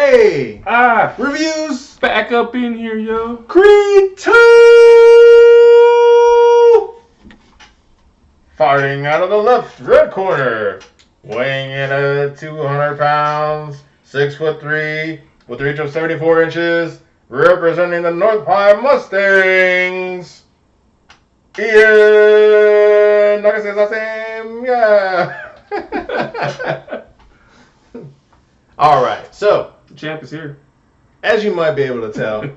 Hey! Reviews! Back up in here, yo. Creed 2! Fighting out of the left red corner. Weighing in at 200 pounds. 6'3", with a reach of 74 inches. Representing the North Pine Mustangs. Ian! Not gonna say his last name. Yeah. Alright, so. The champ is here. As you might be able to tell,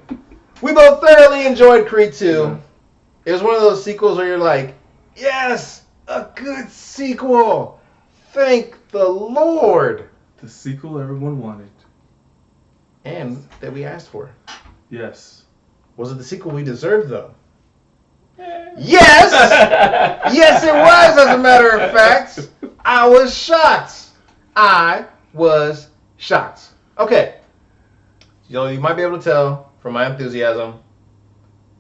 we both thoroughly enjoyed Creed 2. Yeah. It was one of those sequels where you're like, yes, a good sequel. Thank the Lord. The sequel everyone wanted. And that we asked for. Yes. Was it the sequel we deserved, though? Yes! Yes, it was, as a matter of fact. I was shocked. Okay. You might be able to tell from my enthusiasm.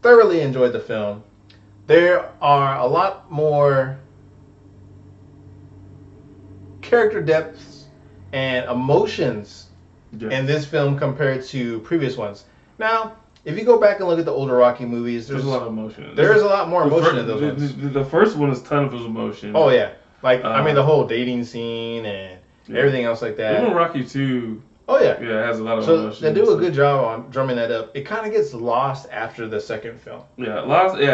Thoroughly enjoyed the film. There are a lot more character depths and emotions in this film compared to previous ones. Now, if you go back and look at the older Rocky movies, there's a lot of emotion. There is a lot more emotion in those ones. The first one is a ton of emotion. Oh, yeah. The whole dating scene and everything else like that. Even Rocky 2. Oh, yeah. Yeah, it has a lot of emotion. So they do a good job on drumming that up. It kind of gets lost after the second film. Yeah,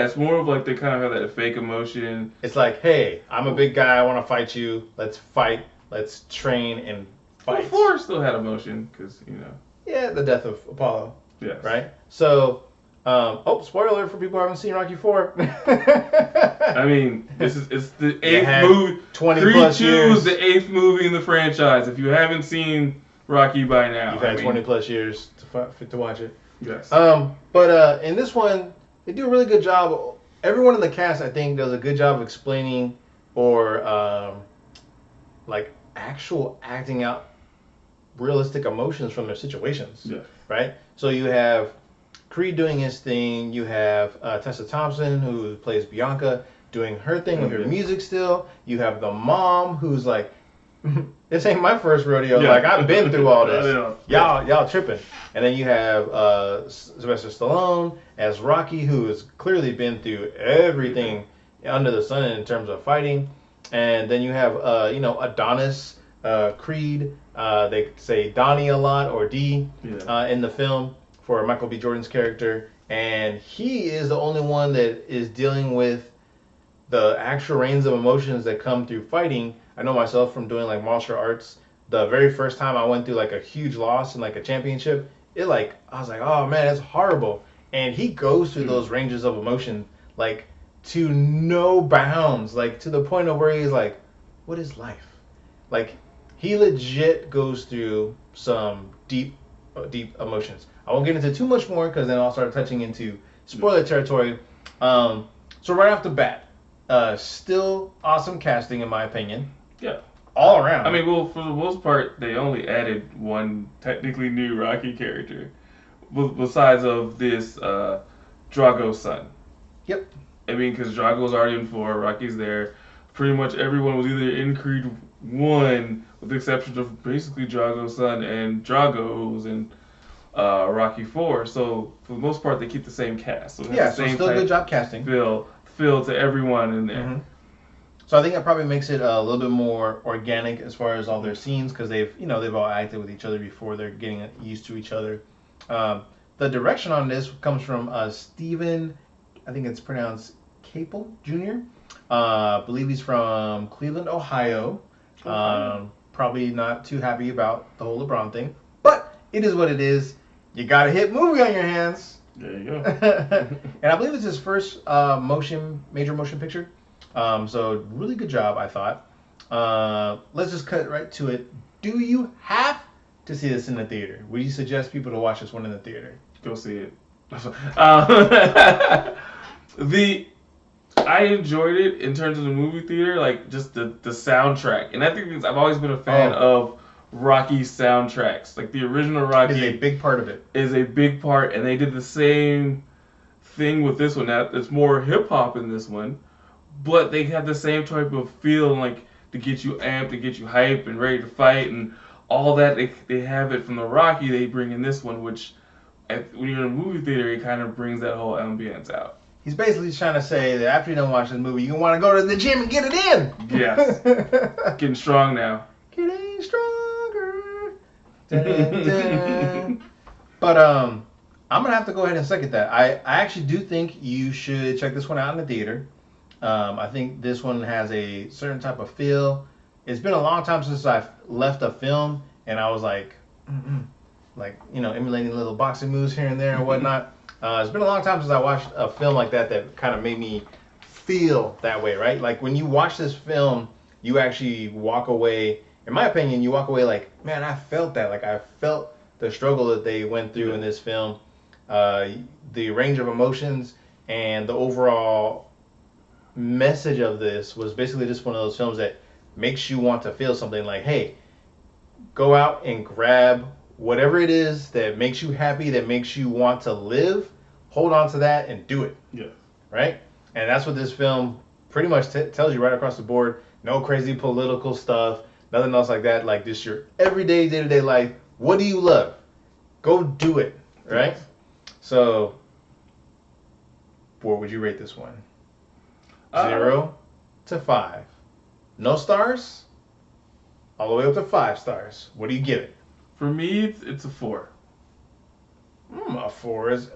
it's more of like they kind of have that fake emotion. It's like, hey, I'm a big guy. I want to fight you. Let's fight. Let's train and fight. Well, 4 still had emotion because, Yeah, the death of Apollo. Yes. Right? So, spoiler alert for people who haven't seen Rocky 4. I mean, it's the 8th movie. 20 Creed plus 2 years. is the 8th movie in the franchise. If you haven't seen Rocky by now, you've had 20 plus years to watch it. Yes. But in this one, they do a really good job. Everyone in the cast, I think, does a good job of explaining or actual acting out realistic emotions from their situations. Yeah. Right? So you have Creed doing his thing. You have Tessa Thompson, who plays Bianca, doing her thing with her music still. You have the mom, who's like, this ain't my first rodeo. Yeah. Like, I've been through all this. Y'all tripping. And then you have Sylvester Stallone as Rocky, who has clearly been through everything under the sun in terms of fighting. And then you have, Adonis, Creed. They say Donnie a lot, or D, in the film for Michael B. Jordan's character. And he is the only one that is dealing with the actual range of emotions that come through fighting. I know myself from doing martial arts. The very first time I went through a huge loss in a championship, I was like, oh man, it's horrible. And he goes through those ranges of emotion to no bounds, to the point of where he's like, what is life? He legit goes through some deep emotions. I won't get into too much more because then I'll start touching into spoiler territory. So right off the bat, still awesome casting in my opinion. Yeah. All around. I mean, well, for the most part, they only added one technically new Rocky character, besides of this Drago's son. Yep. I mean, because Drago's already in 4, Rocky's there. Pretty much everyone was either in Creed 1, with the exception of basically Drago's son and Drago, who was in Rocky 4. So for the most part, they keep the same cast. So still a good job casting. Feel to everyone in there. Mm-hmm. So I think that probably makes it a little bit more organic as far as all their scenes, because they've all acted with each other before. They're getting used to each other. The direction on this comes from Stephen, I think it's pronounced Capel Jr. I believe he's from Cleveland, Ohio. Probably not too happy about the whole LeBron thing, but it is what it is. You got a hit movie on your hands. There you go. And I believe it's his first major motion picture. So really good job, I thought. Let's just cut right to it. Do you have to see this in the theater? Would you suggest people to watch this one in the theater? Go see it. I enjoyed it in terms of the movie theater, just the soundtrack. And I think I've always been a fan of Rocky soundtracks. The original Rocky is a big part of it. Is a big part, and they did the same thing with this one. Now, it's more hip-hop in this one, but they have the same type of feel, to get you amped, to get you hyped and ready to fight, and all that they have it from the Rocky, they bring in this one, which when you're in a movie theater, it kind of brings that whole ambience out. He's basically trying to say that after you don't watch this movie, you want to go to the gym and get it in. Yes. Getting strong now. Getting stronger. Dun, dun. But I'm gonna have to go ahead and second that. I actually do think you should check this one out in the theater. I think this one has a certain type of feel. It's been a long time since I've left a film and I was like, emulating little boxing moves here and there and whatnot. It's been a long time since I watched a film like that kind of made me feel that way, right? Like when you watch this film, you actually walk away, in my opinion, you walk away like, man, I felt that. Like I felt the struggle that they went through in this film, the range of emotions and the overall message of this was basically just one of those films that makes you want to feel something like, hey, go out and grab whatever it is that makes you happy, that makes you want to live, hold on to that and do it. Yeah. Right? And that's what this film pretty much tells you right across the board. No crazy political stuff, nothing else like that. Like just your everyday, day-to-day life. What do you love? Go do it. Right? Yes. So, what would you rate this one? 0 to 5. No stars? All the way up to 5 stars. What do you give it? For me, it's a 4. A 4 is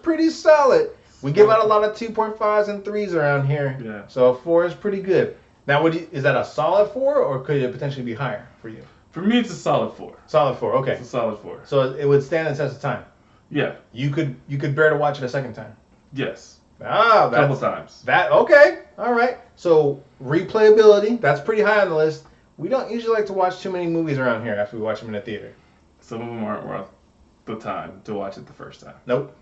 pretty solid. We give out a lot of 2.5s and 3s around here. Yeah. So a 4 is pretty good. Now, is that a solid 4 or could it potentially be higher for you? For me, it's a solid 4. Solid 4, okay. It's a solid 4. So it would stand the test of time. Yeah. You could bear to watch it a second time. Yes. A couple times. Okay. All right. So replayability, that's pretty high on the list. We don't usually like to watch too many movies around here after we watch them in the theater. Some of them aren't worth the time to watch it the first time. Nope.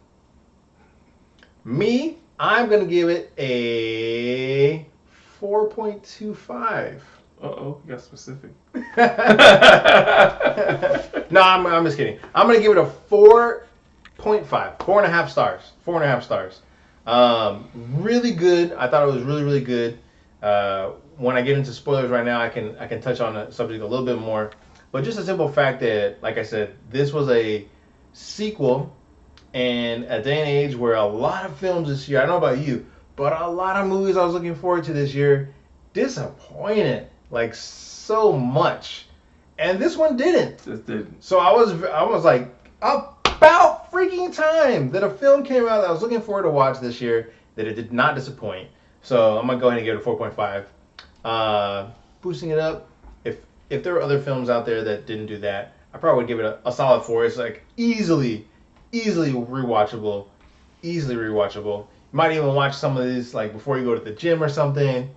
Me, I'm going to give it a 4.25. Uh-oh, you got specific. No, I'm just kidding. I'm going to give it a 4.5. 4.5 stars. 4.5 stars. Really good. I thought it was really, really good. When I get into spoilers right now, I can touch on the subject a little bit more. But just a simple fact that, like I said, this was a sequel in a day and age where a lot of films this year, I don't know about you, but a lot of movies I was looking forward to this year disappointed like so much. And this one didn't. Just didn't. So I was like, about freaking time that a film came out that I was looking forward to watch this year that it did not disappoint. So I'm going to go ahead and give it a 4.5. Boosting it up. If there were other films out there that didn't do that, I probably would give it a solid 4. It's like easily rewatchable. You might even watch some of these like before you go to the gym or something,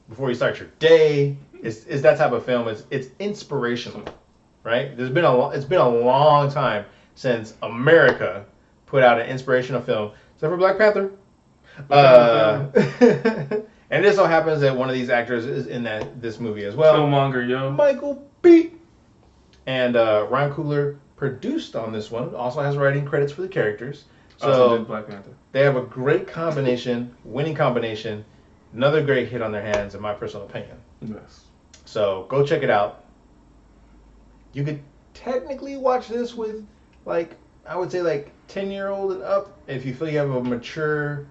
before you start your day. It's that type of film. It's inspirational, right? It's been a long time since America put out an inspirational film, except for Black Panther. And it so happens that one of these actors is in this movie as well. Killmonger, yo. Michael B. And Ryan Coogler produced on this one. Also has writing credits for the characters. So also did Black Panther. They have a great combination, winning combination. Another great hit on their hands, in my personal opinion. Yes. So go check it out. You could technically watch this with, I would say 10-year-old and up. If you feel you have a mature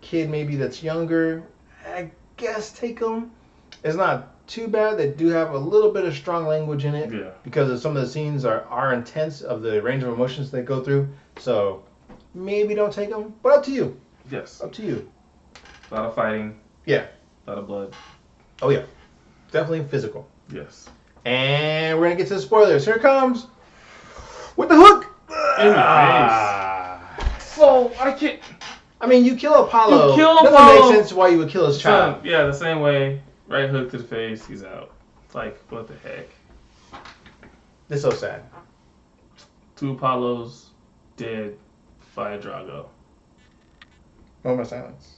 kid maybe that's younger, I guess take them. It's not too bad. They do have a little bit of strong language in it because of some of the scenes are intense of the range of emotions they go through. So maybe don't take them, but up to you. Yes. Up to you. A lot of fighting. Yeah. A lot of blood. Oh, yeah. Definitely physical. Yes. And we're going to get to the spoilers. Here it comes. With the hook. In the face. So, I can't... I mean, you kill Apollo. Doesn't make sense why you would kill his child. Yeah, the same way. Right hook to the face, he's out. It's like, what the heck? It's so sad. 2 Apollos dead by Drago. Moment of silence.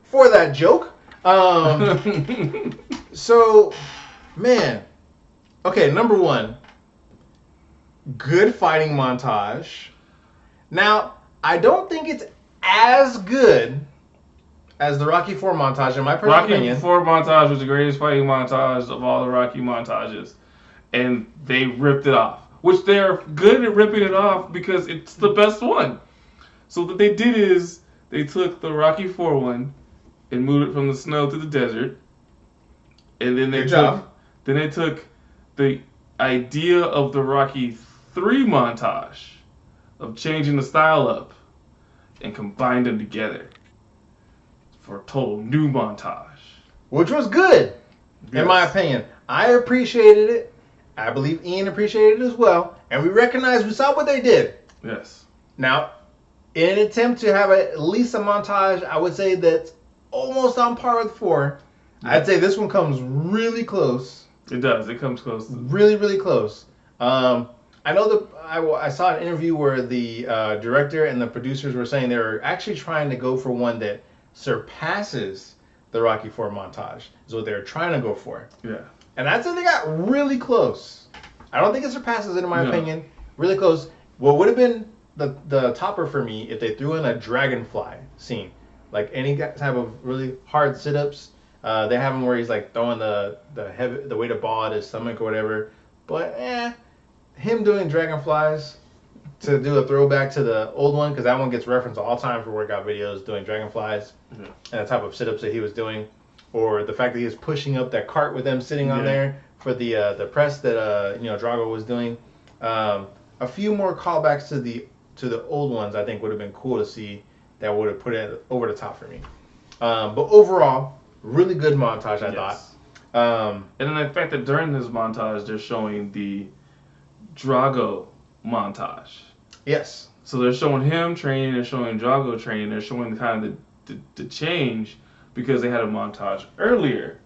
For that joke. So, man. Okay, number 1. Good fighting montage. Now, I don't think it's as good as the Rocky 4 montage, in my personal opinion. Rocky 4 montage was the greatest fighting montage of all the Rocky montages. and they ripped it off. Which they're good at ripping it off because it's the best one. So what they did is they took the Rocky 4 one and moved it from the snow to the desert, and then they took the idea of the Rocky 3 montage of changing the style up and combined them together for a total new montage. Which was good, in my opinion. I appreciated it. I believe Ian appreciated it as well. And we saw what they did. Yes. Now, in an attempt to have at least a montage, I would say that's almost on par with 4. Yeah. I'd say this one comes really close. It does. It comes close. Really, really close. I know I saw an interview where the director and the producers were saying they were actually trying to go for one that surpasses the Rocky 4 montage. Is what they were trying to go for. Yeah. And I'd say they got really close. I don't think it surpasses it in my opinion. Really close. What would have been the topper for me if they threw in a dragonfly scene, like any type of really hard sit-ups. They have him where he's like throwing the weighted ball at his stomach or whatever. But him doing dragonflies to do a throwback to the old one, because that one gets referenced all the time for workout videos, doing dragonflies and the type of sit-ups that he was doing, or the fact that he was pushing up that cart with them sitting on there for the press that Drago was doing. A few more callbacks to the old ones I think would have been cool to see. That would have put it over the top for me. But overall, really good montage, I thought. And then the fact that during this montage they're showing the Drago montage. Yes. So they're showing him training, they're showing Drago training, they're showing kind of the change, because they had a montage earlier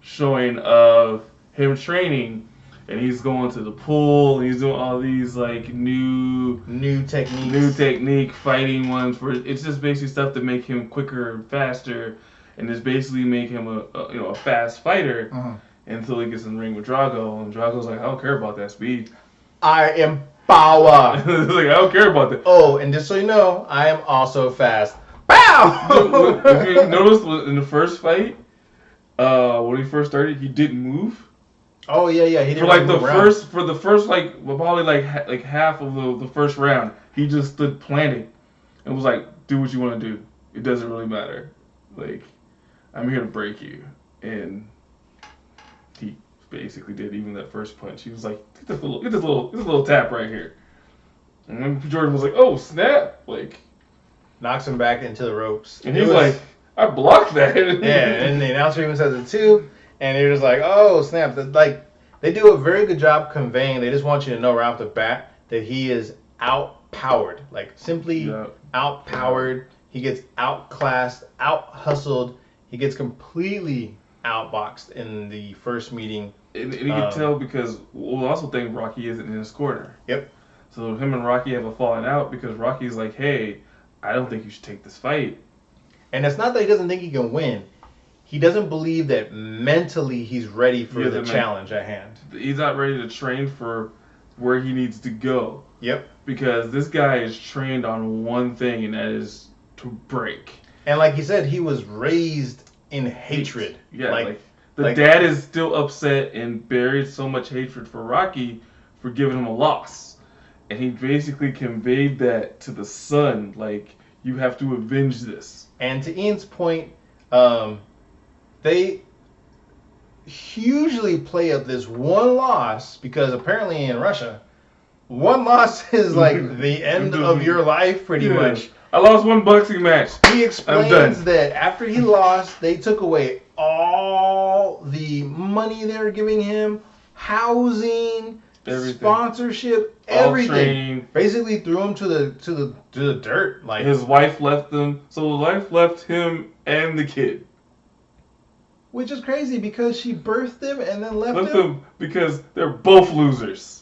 showing of him training, and he's going to the pool and he's doing all these like new technique fighting ones for it's just basically stuff to make him quicker and faster, and just basically make him a fast fighter until he gets in the ring with Drago, and Drago's like, I don't care about that speed. I am power. Like, I don't care about that. Oh, and just so you know, I am also fast. Bow! If you noticed in the first fight, when he first started, he didn't move. Oh yeah, he didn't for like the first probably like half of the first round, he just stood planted and was like, "Do what you want to do. It doesn't really matter. Like, I'm here to break you." And he basically did. Even that first punch, he was like, "Get this little tap right here." And then Jordan was like, "Oh snap!" Like, knocks him back into the ropes. And he's like, I blocked that. And the announcer even says it too. And you're just like, oh, snap. Like, they do a very good job conveying. They just want you to know right off the bat that he is outpowered. Like, simply outpowered. He gets outclassed, out-hustled. He gets completely outboxed in the first meeting. And you can tell because we'll also think Rocky isn't in his corner. Yep. So him and Rocky have a falling out because Rocky's like, hey, I don't think you should take this fight. And it's not that he doesn't think he can win. He doesn't believe that mentally he's ready for the challenge at hand. He's not ready to train for where he needs to go. Yep. Because this guy is trained on one thing, and that is to break. And like he said, he was raised in hatred. Yeah, like dad is still upset and buried so much hatred for Rocky for giving him a loss. And he basically conveyed that to the son, like, you have to avenge this. And to Ian's point, they hugely play up this one loss, because apparently in Russia, one loss is like the end of your life, pretty much. I lost one boxing match. He explains that after he lost, they took away all the money they were giving him, housing, everything. Sponsorship, everything. Basically threw him to the dirt. Like, his wife left him. So his wife left him and the kid. Which is crazy because she birthed him and then left him because they're both losers.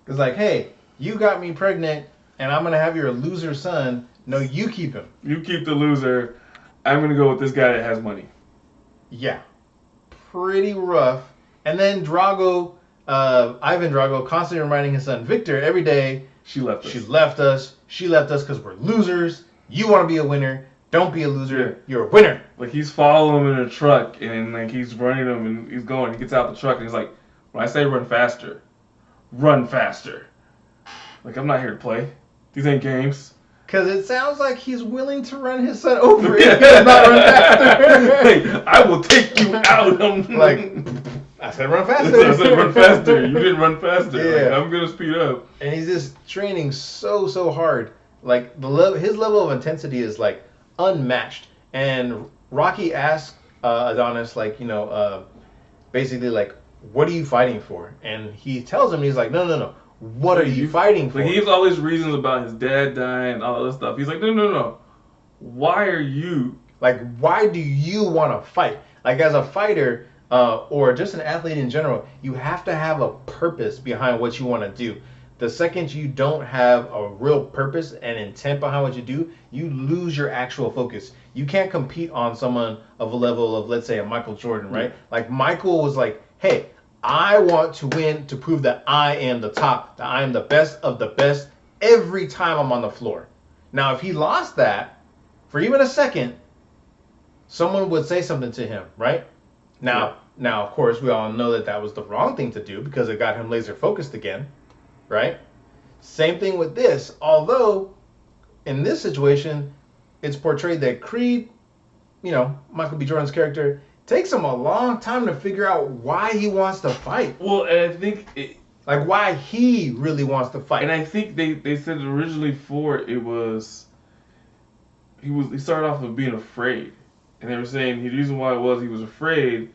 It's like, hey, you got me pregnant and I'm going to have your loser son. No, you keep him. You keep the loser. I'm going to go with this guy that has money. Yeah. Pretty rough. And then Ivan Drago, constantly reminding his son Victor every day, She left us. She left us because we're losers. You want to be a winner. Don't be a loser. Yeah. You're a winner. Like, he's following him in a truck, and like he's running him, and he's going. He gets out the truck, and he's like, When I say run faster, run faster. Like, I'm not here to play. These ain't games. Because it sounds like he's willing to run his son over if he does not run faster. Like, I will take you out. Like, I said run faster. I said run faster. You didn't run faster. Yeah. Like, I'm going to speed up. And he's just training so hard. Like, his level of intensity is, like, unmatched. And Rocky asked Adonis, like, basically, like, what are you fighting for? And he tells him, he's like, no. What are you fighting for? Like, he gives all these reasons about his dad dying and all that stuff. He's like, no. Why are you? Like, why do you want to fight? Like, as a fighter, or just an athlete in general, you have to have a purpose behind what you want to do. The second you don't have a real purpose and intent behind what you do, you lose your actual focus. You can't compete on someone of a level of, let's say, a Michael Jordan, right? Yeah. Like, Michael was like, hey, I want to win to prove that I am the top, that I am the best of the best every time I'm on the floor. Now, if he lost that for even a second, someone would say something to him, right? Now, of course, we all know that was the wrong thing to do because it got him laser focused again, right? Same thing with this. Although, in this situation, it's portrayed that Creed, Michael B. Jordan's character, takes him a long time to figure out why he wants to fight. Well, and I think like why he really wants to fight. And I think they said originally for it was he started off with being afraid, and they were saying the reason why he was afraid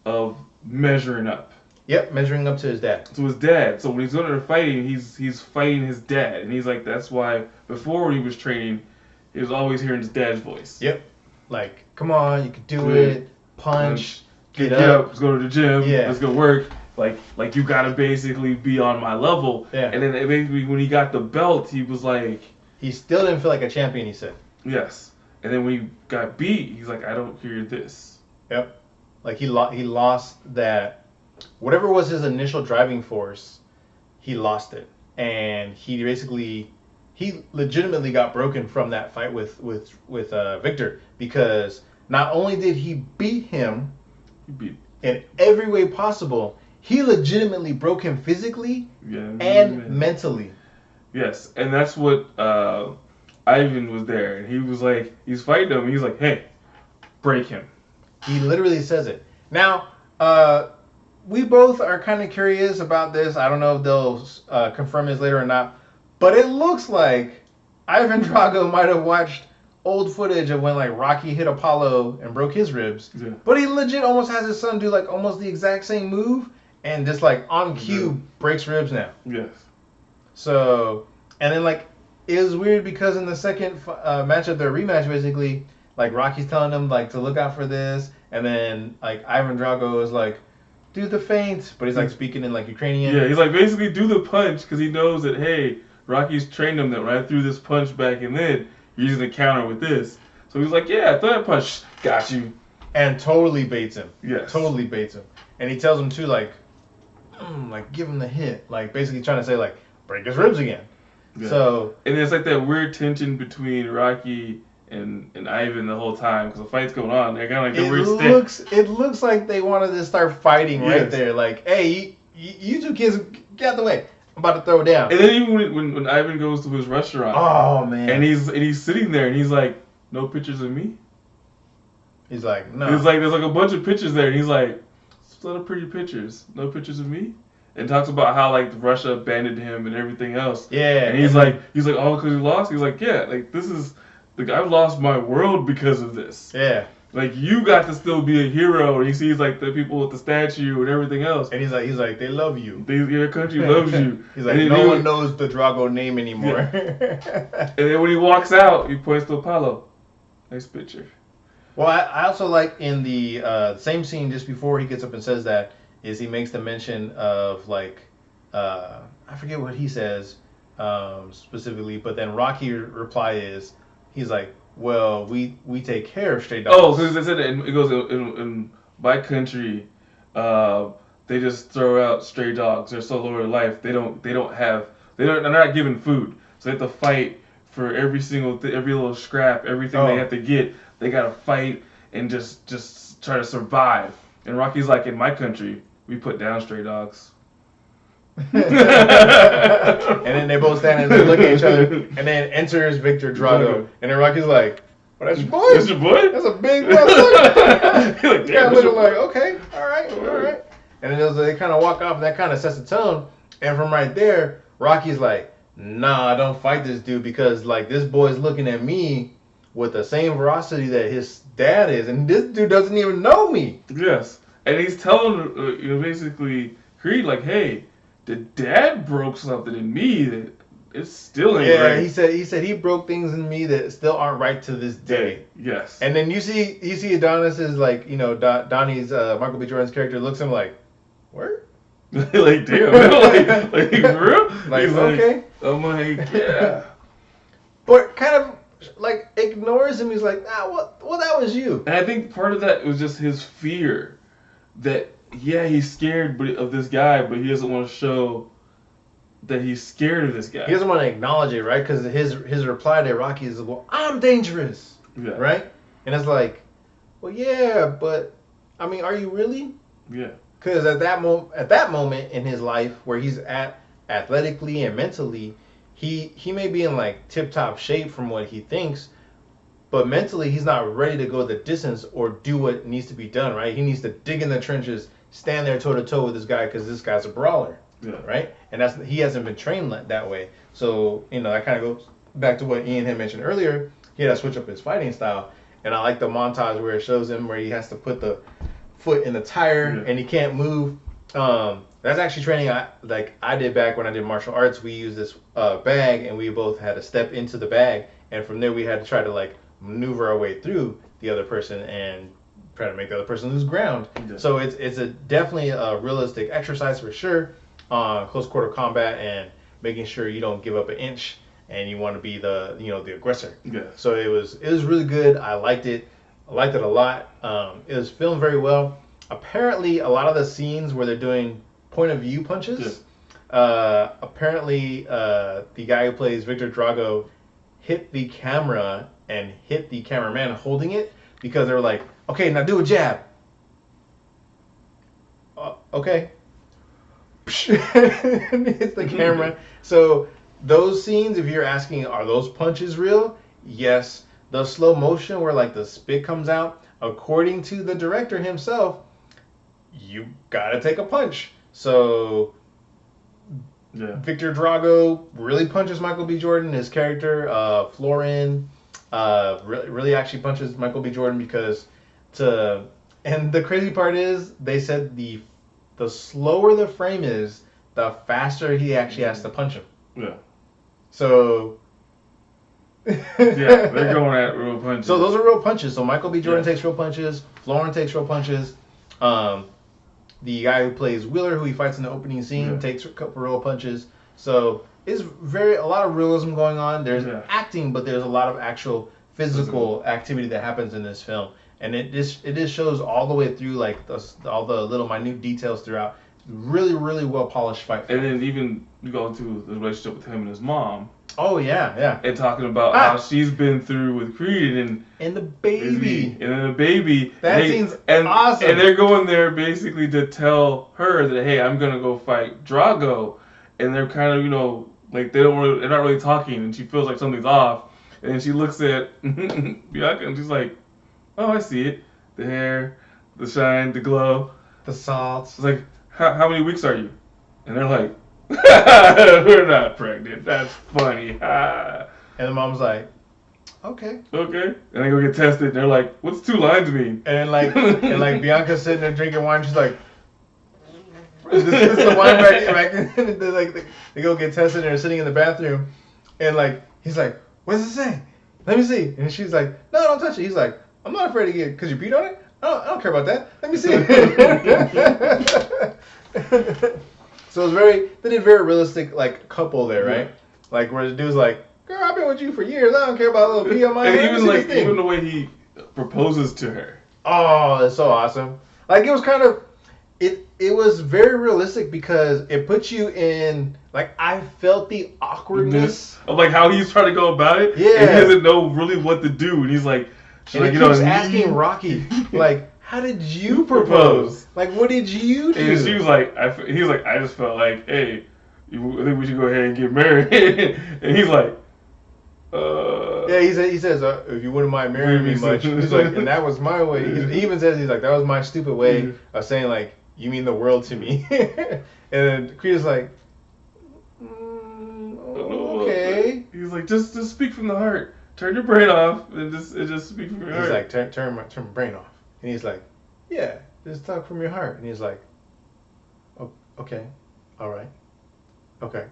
of measuring up. Yep, measuring up to his dad. To his dad. So when he's going to fighting, he's fighting his dad, and he's like, that's why before when he was training, he was always hearing his dad's voice. Yep. Like, come on, you can do it. Punch. Get up. Let's go to the gym. Yeah. Let's go work. Like you gotta basically be on my level. Yeah. And then basically when he got the belt, he was like, he still didn't feel like a champion. He said. Yes. And then when he got beat, he's like, I don't hear this. Yep. Like he lost that. Whatever was his initial driving force, he lost it, and he legitimately got broken from that fight with Victor, because not only did he beat him in every way possible, he legitimately broke him physically and mentally. Yes, and that's what Ivan was there, and he was like, he's fighting him, and he's like, hey, break him. He literally says it. Now, we both are kind of curious about this. I don't know if they'll confirm this later or not, but it looks like Ivan Drago might have watched old footage of when like Rocky hit Apollo and broke his ribs, but he legit almost has his son do like almost the exact same move and just like on cue breaks ribs now. Yes. So, and then like it was weird because in the second matchup, their rematch, basically like Rocky's telling him like to look out for this, and then like Ivan Drago is like, do the feint, but he's like speaking in like Ukrainian. Yeah, he's like basically do the punch because he knows that hey, Rocky's trained him that when I threw this punch back and then you're using the counter with this. So he's like, yeah, throw that punch, got you. And totally baits him. Yes. Totally baits him. And he tells him to like give him the hit, like basically trying to say like break his ribs again. Yeah. So and it's like that weird tension between Rocky and Ivan the whole time because the fight's going on. They're kind of like the weird stick. It looks like they wanted to start fighting right there. Like, hey, you two kids, get out the way. I'm about to throw down. And then even when Ivan goes to his restaurant, oh man, and he's sitting there and he's like, no pictures of me. He's like, no. He's like, there's like a bunch of pictures there, and he's like, it's a lot of pretty pictures. No pictures of me. And talks about how like Russia abandoned him and everything else. Yeah. And he's like, oh, because he lost. He's like, yeah, like this is. Like, I've lost my world because of this. Yeah. Like, you got to still be a hero. And he sees, like, the people with the statue and everything else. And he's like, they love you. Your country loves you. He's like, no one knows the Drago name anymore. Yeah. And then when he walks out, he points to Apollo. Nice picture. Well, I also like in the same scene just before he gets up and says that, is he makes the mention of, like, I forget what he says specifically, but then Rocky reply is, he's like, well, we take care of stray dogs. Oh, because they said it goes in my country, they just throw out stray dogs. They're so low in life. They're not given food, so they have to fight for every little scrap, everything they have to get. They gotta fight and just try to survive. And Rocky's like, in my country, we put down stray dogs. And then they both stand and they look at each other, and then enters Victor Drago, and then Rocky's like, "Oh, that's your boy? That's your boy? That's a big motherfucker." You're like, Yeah, damn, looking like, okay, all right. And then they kind of walk off, and that kind of sets the tone. And from right there, Rocky's like, "Nah, don't fight this dude because like this boy's looking at me with the same ferocity that his dad is, and this dude doesn't even know me." Yes, and he's telling basically Creed like, "Hey, the dad broke something in me that it's still ain't right." Yeah, he said he broke things in me that still aren't right to this day. Yes. And then you see Adonis's like Donnie's Michael B. Jordan's character looks at him like, "Where?" Like damn, like for real? Like He's okay. I'm like yeah. But kind of like ignores him. He's like, well, that was you. And I think part of that was just his fear that he's scared of this guy, but he doesn't want to show that he's scared of this guy. He doesn't want to acknowledge it, right? Because his reply to Rocky is, "Well, I'm dangerous," right? And it's like, well, yeah, but I mean, are you really? Yeah. Because at that moment in his life where he's at athletically and mentally, he may be in like tip top shape from what he thinks, but mentally he's not ready to go the distance or do what needs to be done, right? He needs to dig in the trenches, stand there toe to toe with this guy because this guy's a brawler, right? And he hasn't been trained that way. So that kind of goes back to what Ian had mentioned earlier. He had to switch up his fighting style, and I like the montage where it shows him where he has to put the foot in the tire and he can't move. That's actually training I did back when I did martial arts. We used this bag, and we both had to step into the bag, and from there we had to try to like maneuver our way through the other person and try to make the other person lose ground. So it's definitely a realistic exercise for sure. Close quarter combat and making sure you don't give up an inch, and you want to be the aggressor. So it was really good. I liked it a lot. It was filmed very well. Apparently, a lot of the scenes where they're doing point of view punches, apparently the guy who plays Victor Drago hit the camera and hit the cameraman holding it because they were like, "Okay, now do a jab." Okay. Hits the camera. So those scenes, if you're asking, are those punches real? Yes. The slow motion where like the spit comes out, according to the director himself, you gotta take a punch. So Victor Drago really punches Michael B. Jordan. His character, Florin, really actually punches Michael B. Jordan because and the crazy part is they said the slower the frame is, the faster he actually has to punch him. Yeah. So they're going at real punches. So those are real punches. So Michael B. Jordan takes real punches. Florin takes real punches. The guy who plays Wheeler, who he fights in the opening scene, takes a couple real punches. So it's a lot of realism going on. There's acting, but there's a lot of actual physical activity that happens in this film. And it just shows all the way through, like all the little minute details throughout. Really, really well polished fight film. And then even you go into the relationship with him and his mom. Oh yeah. And talking about how she's been through with Creed and the baby. And then the baby. That scene's awesome. And they're going there basically to tell her that, hey, I'm gonna go fight Drago. And they're kind of like they're not really talking, and she feels like something's off. And then she looks at Bianca and she's like, oh, I see it. The hair, the shine, the glow, the salts. It's like, how many weeks are you? And they're like, we're not pregnant. That's funny. And the mom's like, okay. And they go get tested. And they're like, what's 2 lines mean? And like Bianca's sitting there drinking wine. She's like, this is the wine back. They go get tested. And they're sitting in the bathroom. And like he's like, what does it say? Let me see. And she's like, no, don't touch it. He's like, I'm not afraid to get it because you beat on it. I don't care about that. Let me see. So they did very realistic like couple there, right? Like where the dude's like, girl, I've been with you for years. I don't care about a little pee on my head. And even the way he proposes to her. Oh, that's so awesome. Like it was kind of, it was very realistic because it puts you in, like I felt the awkwardness of like how he's trying to go about it. Yeah. And he doesn't know really what to do. And he's like, and he keeps asking Rocky, like, how did you propose? Like, what did you do? And she was like, he was like, I just felt like, hey, I think we should go ahead and get married. And he's like, yeah, he says, if you wouldn't mind marrying me much. He's like, and that was my way. He even says, he's like, that was my stupid way of saying, like, you mean the world to me. And then Creed is like, okay. He's like, just speak from the heart. Turn your brain off and just speak from your heart. He's like, turn my brain off. And he's like, yeah, just talk from your heart. And he's like, oh, okay, all right, okay.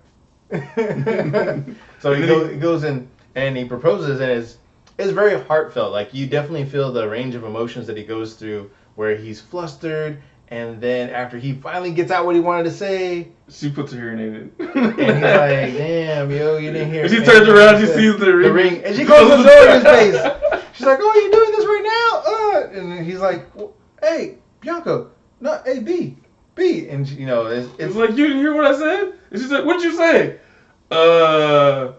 So he goes in and he proposes, and it's very heartfelt. Like, you definitely feel the range of emotions that he goes through, where he's flustered, and then after he finally gets out what he wanted to say, she puts her hearing aid in. And he's like, damn, yo, you didn't hear. And she turns around, she sees the ring. And she closes the door in his face. She's like, oh, you doing this right now? And he's like, hey, Bianca, no, hey, B. And, you know, it's like, you didn't hear what I said? And she's like, what'd you say? Yeah.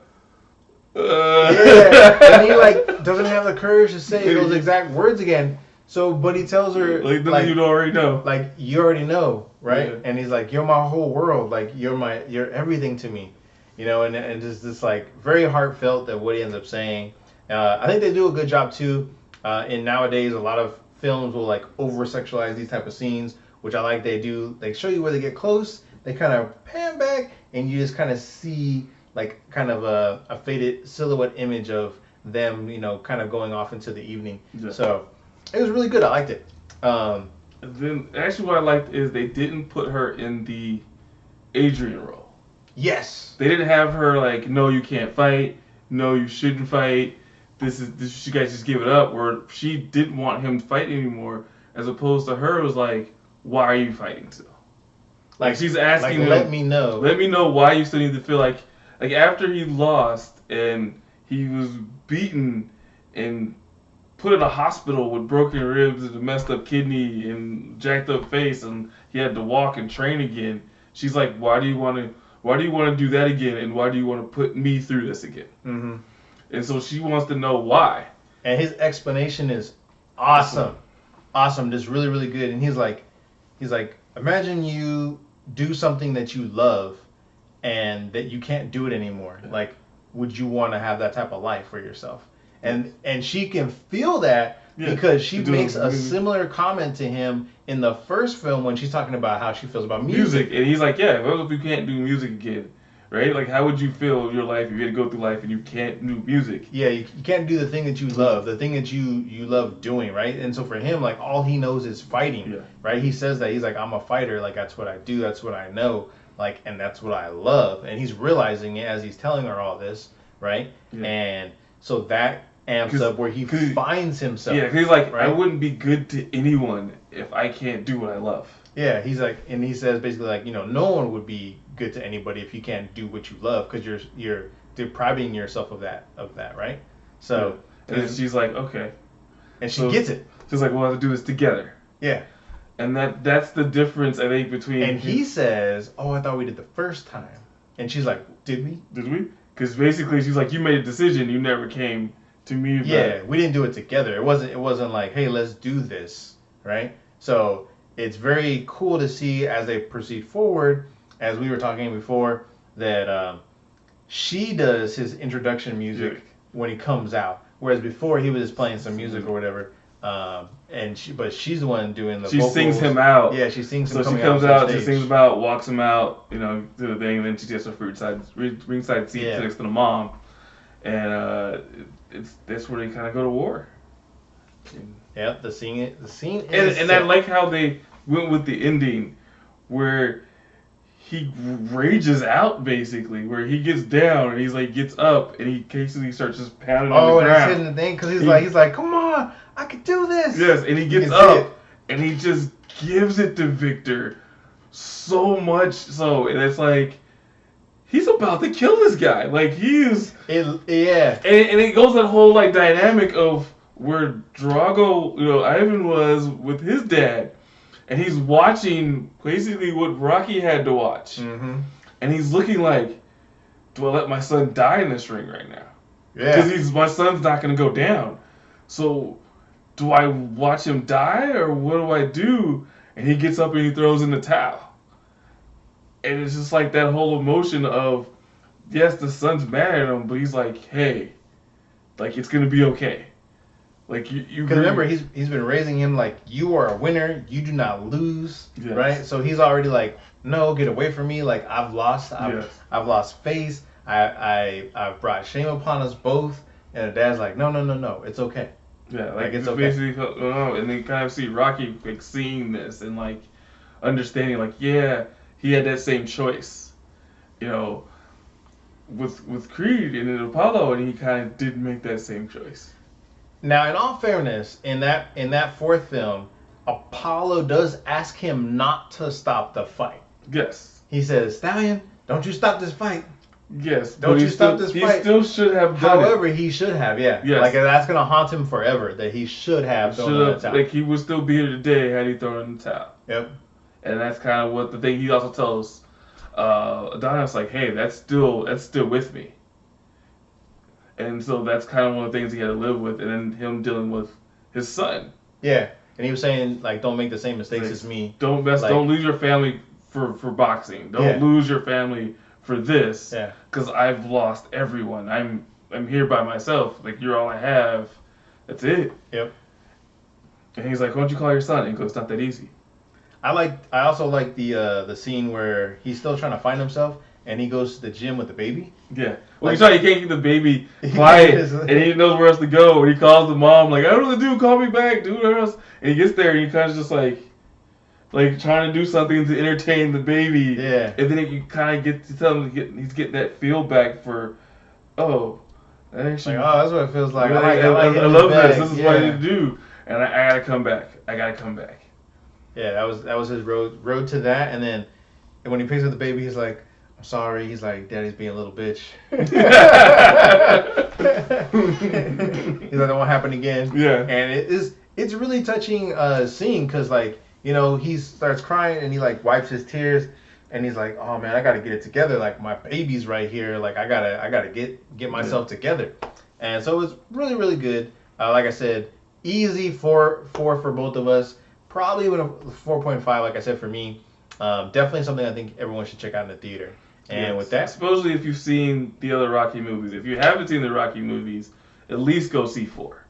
And he, like, doesn't have the courage to say those exact words again. So, but he tells her, like you already know. Like, you already know, right? Yeah. And he's like, you're my whole world. Like, you're everything to me. You know, and just this, like, very heartfelt that what he ends up saying. I think they do a good job, too. In nowadays, a lot of films will, like, over-sexualize these type of scenes, which I like. They do, they show you where they get close, they kind of pan back, and you just kind of see, like, kind of a faded silhouette image of them, you know, kind of going off into the evening. Yeah. So it was really good. I liked it. Then actually what I liked is they didn't put her in the Adryan role. Yes. They didn't have her like, no, you can't fight. No, you shouldn't fight. This you guys just give it up. Where she didn't want him to fight anymore, as opposed to her was like, why are you fighting still? Like she's asking him, let me know why you still need to feel like after he lost and he was beaten and put in a hospital with broken ribs and a messed up kidney and jacked up face, and he had to walk and train again. She's like, why do you want to do that again, and why do you want to put me through this again? Mm-hmm. And so she wants to know why. And his explanation is awesome, just really, really good. And he's like, imagine you do something that you love, and that you can't do it anymore. Yeah. Like, would you want to have that type of life for yourself? And she can feel that because she makes a similar comment to him in the first film when she's talking about how she feels about music. And he's like, yeah, what if you can't do music again? Right? Like, how would you feel in your life if you had to go through life and you can't do music? Yeah, you can't do the thing that you love, the thing that you love doing, right? And so for him, like, all he knows is fighting, right? He says that. He's like, I'm a fighter. Like, that's what I do. That's what I know. Like, and that's what I love. And he's realizing it as he's telling her all this, right? Yeah. And so that amps up where he finds himself. Yeah, he's like, right? I wouldn't be good to anyone if I can't do what I love. Yeah, he's like, and he says basically like, you know, no one would be good to anybody if you can't do what you love, because you're depriving yourself of that, right? So, and then she's like, okay, and she gets it. She's like, we'll have to do this together. Yeah, and that's the difference I think between. And he says, oh, I thought we did the first time, and she's like, did we? Because basically she's like, you made a decision, you never came to me about it. We didn't do it together. It wasn't like, hey, let's do this, right? So it's very cool to see as they proceed forward, as we were talking before, that she does his introduction music when he comes out, whereas before he was just playing some music or whatever. But she's the one doing the vocals. Sings him out. Yeah, she sings him. So she comes out, she sings him out, walks him out, you know, do the thing, and then she gets her ringside seat next to the mom, and that's where they kind of go to war. Yep, the scene is. And I like how they went with the ending, where he rages out basically, where he gets down and he's like gets up and he basically starts just pounding on the ground. Oh, and hitting the thing because he's like, come on, I can do this. Yes, and he gets up and he just gives it to Victor so much so, and it's like he's about to kill this guy. Like he's and it goes that whole like dynamic of where Drago, you know, Ivan was with his dad. And he's watching basically what Rocky had to watch. Mm-hmm. And he's looking like, do I let my son die in this ring right now? Yeah. Because my son's not going to go down. So do I watch him die or what do I do? And he gets up and he throws in the towel. And it's just like that whole emotion of, yes, the son's mad at him, but he's like, hey, like, it's going to be okay. Like, you Because remember, he's been raising him like, you are a winner, you do not lose, yes. right? So he's already like, no, get away from me. Like, I've lost face. I've brought shame upon us both. And the dad's like, no, it's okay. Yeah, like it's okay. Basically, and then kind of see Rocky like seeing this and like understanding, like, yeah, he had that same choice, you know, with Creed and in Apollo, and he kind of didn't make that same choice. Now, in all fairness, in that fourth film, Apollo does ask him not to stop the fight. Yes. He says, Stallion, don't you stop this fight. Yes. Don't you stop this fight. He still should have done However, he should have, yeah. Yes. Like, that's going to haunt him forever, that he should have thrown in the towel. Like, he would still be here today had he thrown in the towel. Yep. And that's kind of what the thing he also tells Adonis, like, hey, that's still with me. And so that's kind of one of the things he had to live with, and then him dealing with his son. Yeah, and he was saying, like, don't make the same mistakes as me. Don't lose your family for boxing. Don't lose your family for this. Yeah. Because I've lost everyone. I'm here by myself. Like, you're all I have. That's it. Yep. And he's like, why don't you call your son? And he goes, it's not that easy. I also like the scene where he's still trying to find himself, and he goes to the gym with the baby. Yeah. Well, he's trying. He can't keep the baby quiet, and he knows where else to go. And he calls the mom, like, I don't know what to do. Call me back, dude. Where else? And he gets there, and he kind of just like trying to do something to entertain the baby. Yeah. And then you kind of get to tell him he's getting that feel back for, actually, like, that's what it feels like. I love this. This is what I need to do, and I gotta come back. Yeah, that was his road to that, and then when he picks up the baby, he's like, I'm sorry. He's like, Daddy's being a little bitch. He's like, that won't happen again. Yeah. And it's really touching scene because, like, you know, he starts crying and he like wipes his tears and he's like, oh man, I gotta get it together. Like, my baby's right here. Like, I gotta get myself together. And so it's really, really good. Like I said, easy four for both of us. Probably even a 4.5, like I said, for me. Definitely something I think everyone should check out in the theater. And with that, supposedly if you've seen the other Rocky movies, if you haven't seen the Rocky movies, at least go see 4.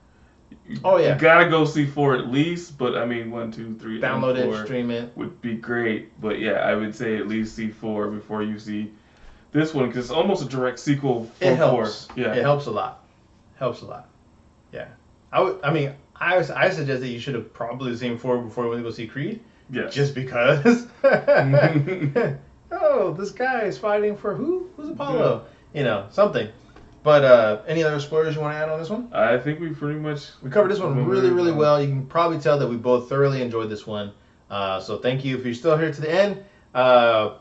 Oh yeah, you gotta go see 4 at least. But I mean, 1, 2, 3, download it, stream it would be great. But yeah, I would say at least see 4 before you see this one because it's almost a direct sequel. It helps. 4. Yeah, it helps a lot. Yeah, I suggest that you should have probably seen 4 before you went to go see Creed. Yes. Just because. Oh, this guy is fighting for who? Who's Apollo? Yeah. You know, something. But any other spoilers you want to add on this one? I think we covered this one really, really well. You can probably tell that we both thoroughly enjoyed this one. So thank you. If you're still here to the end,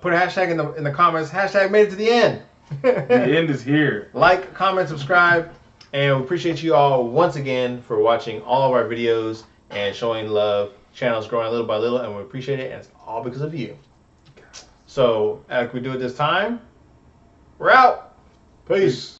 put a hashtag in the comments. Hashtag made it to the end. The end is here. Like, comment, subscribe. And we appreciate you all once again for watching all of our videos and showing love. Channel's growing little by little, and we appreciate it, and it's all because of you. So, like we do it this time, we're out. Peace.